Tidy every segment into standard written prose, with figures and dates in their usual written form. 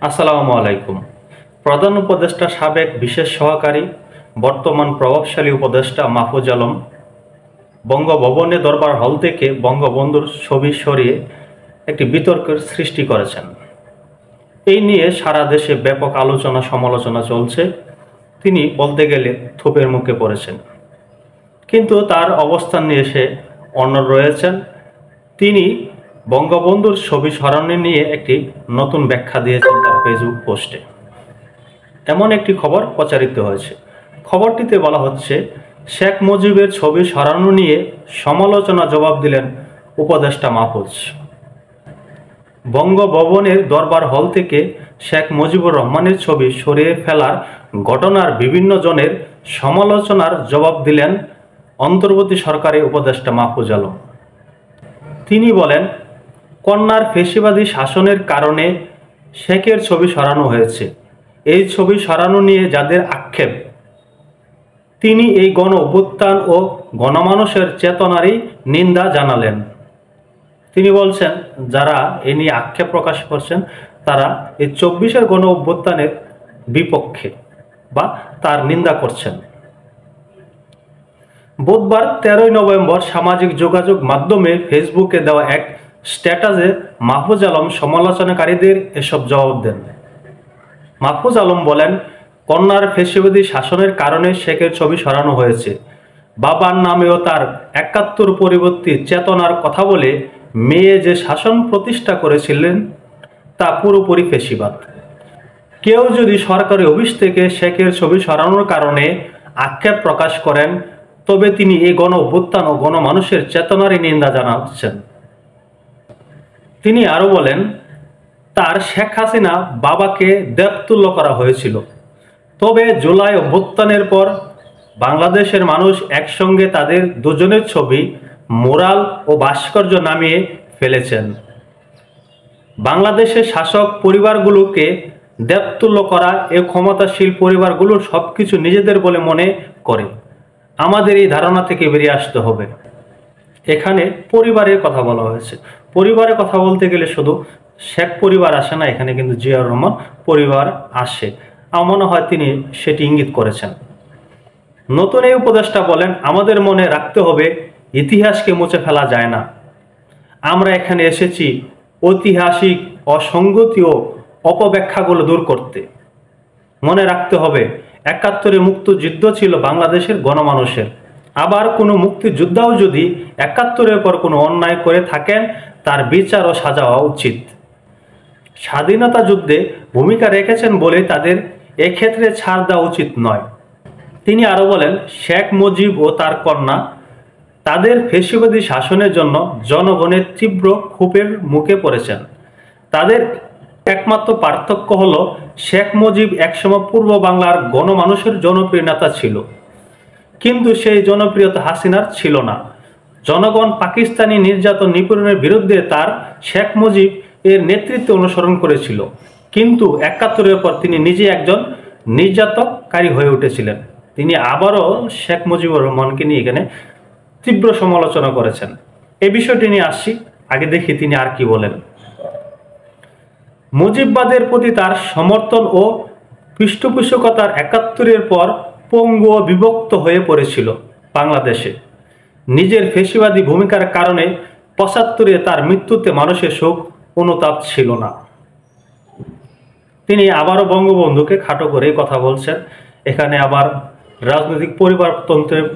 আসসালামু আলাইকুম। প্রধান উপদেষ্টা সাবেক বিশেষ সহকারী বর্তমান প্রভাবশালী উপদেষ্টা মাহফুজ আলম বঙ্গভবনে দরবার হল থেকে বঙ্গবন্ধুর ছবি সরিয়ে একটি বিতর্কের সৃষ্টি করেছেন। এই নিয়ে সারা দেশে ব্যাপক আলোচনা সমালোচনা চলছে। তিনি বলতে গেলে থোপের মুখে পড়েছেন, কিন্তু তার অবস্থান নিয়ে সে অনড় রয়েছেন। তিনি বঙ্গবন্ধুর ছবি সরানো নিয়ে একটি নতুন ব্যাখ্যা দিয়েছেন তার ফেসবুক পোস্টে। এমন একটি খবর প্রচারিত হয়েছে। খবরটিতে বলা হচ্ছে, শেখ মুজিবের ছবি সরানো নিয়ে সমালোচনা জবাব দিলেন উপদেষ্টা মাহফুজ। বঙ্গভবনের দরবার হল থেকে শেখ মুজিবুর রহমানের ছবি সরিয়ে ফেলার ঘটনার বিভিন্ন জনের সমালোচনার জবাব দিলেন অন্তর্বর্তী সরকারের উপদেষ্টা মাহফুজ আলম। তিনি বলেন, কন্যার ফ্যাসিবাদী শাসনের কারণে শেখের ছবি সরানো হয়েছে। এই ছবি সরানো নিয়ে যাদের আক্ষেপ, তিনি এই গণ অভ্যুত্থান ও গণমানুষের চেতনারই নিন্দা জানালেন। তিনি বলছেন, যারা এ নিয়ে আক্ষেপ প্রকাশ করছেন তারা এই 24-এর গণ অভ্যুত্থানের বিপক্ষে বা তার নিন্দা করছেন। বুধবার 13 নভেম্বর সামাজিক যোগাযোগ মাধ্যমে ফেসবুকে দেওয়া এক স্ট্যাটাসে মাহফুজ আলম সমালোচনাকারীদের এসব জবাব দেন। মাহফুজ আলম বলেন, কন্যার ফ্যাসিবাদী শাসনের কারণে শেখের ছবি সরানো হয়েছে। বাবার নামেও তার 71 পরিবর্তী চেতনার কথা বলে মেয়ে যে শাসন প্রতিষ্ঠা করেছিলেন তা পুরোপুরি ফ্যাসিবাদ। কেউ যদি সরকারি অফিস থেকে শেখের ছবি সরানোর কারণে আক্ষেপ প্রকাশ করেন, তবে তিনি এই গণ অভ্যুত্থান ও গণমানুষের চেতনারই নিন্দা জানাচ্ছেন। তিনি আরো বলেন, তার শেখ হাসিনা বাবাকে দেবতুল্য করা হয়েছিল। তবে জুলাই অভ্যুত্থানের পর বাংলাদেশের মানুষ একসঙ্গে তাদের দুজনের ছবি মোরাল ও ভাস্কর্য নামিয়ে ফেলেছেন। বাংলাদেশের শাসক পরিবারগুলোকে দেবতুল্য করা এ ক্ষমতাশীল পরিবারগুলোর সবকিছু নিজেদের বলে মনে করে। আমাদের এই ধারণা থেকে বেরিয়ে আসতে হবে। এখানে পরিবারের কথা বলা হয়েছে। পরিবারের কথা বলতে গেলে শুধু শেখ পরিবার আসে না, এখানে কিন্তু জিয়াউর রহমান পরিবার আসে। আমার মনে হয় তিনি সেটি ইঙ্গিত করেছেন। নতুন এই উপদেষ্টা বলেন, আমাদের মনে রাখতে হবে ইতিহাসকে মুছে ফেলা যায় না। আমরা এখানে এসেছি ঐতিহাসিক অসঙ্গতি ও অপব্যাখ্যাগুলো দূর করতে। মনে রাখতে হবে 71-এ মুক্তিযুদ্ধ ছিল বাংলাদেশের গণমানুষের। আবার কোনো মুক্তিযোদ্ধাও যদি 71-এর পর কোনো অন্যায় করে থাকেন, তার বিচার ও সাজা হওয়া উচিত। স্বাধীনতা যুদ্ধে ভূমিকা রেখেছেন বলে তাদের এক্ষেত্রে ছাড় দেওয়া উচিত নয়। তিনি আরো বলেন, শেখ মুজিব ও তার কন্যা তাদের ফ্যাসিবাদী শাসনের জন্য জনগণের তীব্র ক্ষোভের মুখে পড়েছেন। তাদের একমাত্র পার্থক্য হলো, শেখ মুজিব একসময় পূর্ব বাংলার গণমানুষের জনপ্রিয় নেতা ছিল, কিন্তু সেই জনপ্রিয়তা হাসিনার ছিল না। জনগণ পাকিস্তানি নির্যাতন নিপীড়নের বিরুদ্ধে তার শেখ মুজিব এর নেতৃত্ব অনুসরণ করেছিল, কিন্তু 71-এর পর তিনি নিজে একজন নির্যাতনকারী হয়ে উঠেছিলেন। তিনি আবারও শেখ মুজিবুর রহমানকে নিয়ে এখানে তীব্র সমালোচনা করেছেন। এই বিষয়টি নিয়ে আসছি, আগে দেখি তিনি আর কি বলেন। মুজিববাদের প্রতি তার সমর্থন ও পৃষ্ঠপোষকতার 71-এর পর পঙ্গু ও বিভক্ত হয়ে পড়েছিল বাংলাদেশে। নিজের ফ্যাসিবাদী ভূমিকার কারণে 75-এ তার মৃত্যুতে মানুষের শোক অনুতাপ ছিল না। তিনি আবারও বঙ্গবন্ধুকে খাটো করে কথা বলছেন। এখানে আবার রাজনৈতিক পরিবারতন্ত্রের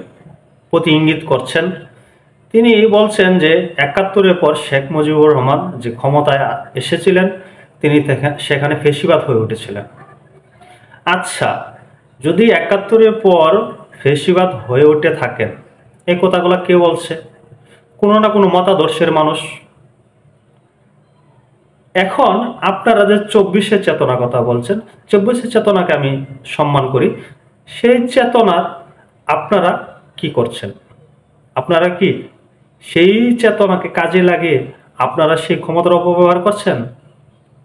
প্রতি ইঙ্গিত করছেন। তিনি বলছেন যে 71-এর পর শেখ মুজিবুর রহমান যে ক্ষমতায় এসেছিলেন, তিনি সেখানে ফ্যাসিবাদ হয়ে উঠেছিলেন। আচ্ছা, যদি 71-এর পর ফ্যাসিবাদ হয়ে উঠে থাকেন, এই কথাগুলো কে বলছে? কোনো না কোনো মতাদর্শের মানুষ। এখন আপনারা যে 24-এর চেতনা কথা বলছেন, 24-এর চেতনাকে আমি সম্মান করি। সেই চেতনা আপনারা কি করছেন? আপনারা কি সেই চেতনাকে কাজে লাগিয়ে আপনারা সেই ক্ষমতার অপব্যবহার করছেন?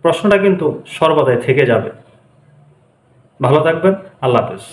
প্রশ্নটা কিন্তু সর্বদাই থেকে যাবে। ভালো থাকবেন। আল্লাহ হাফেজ।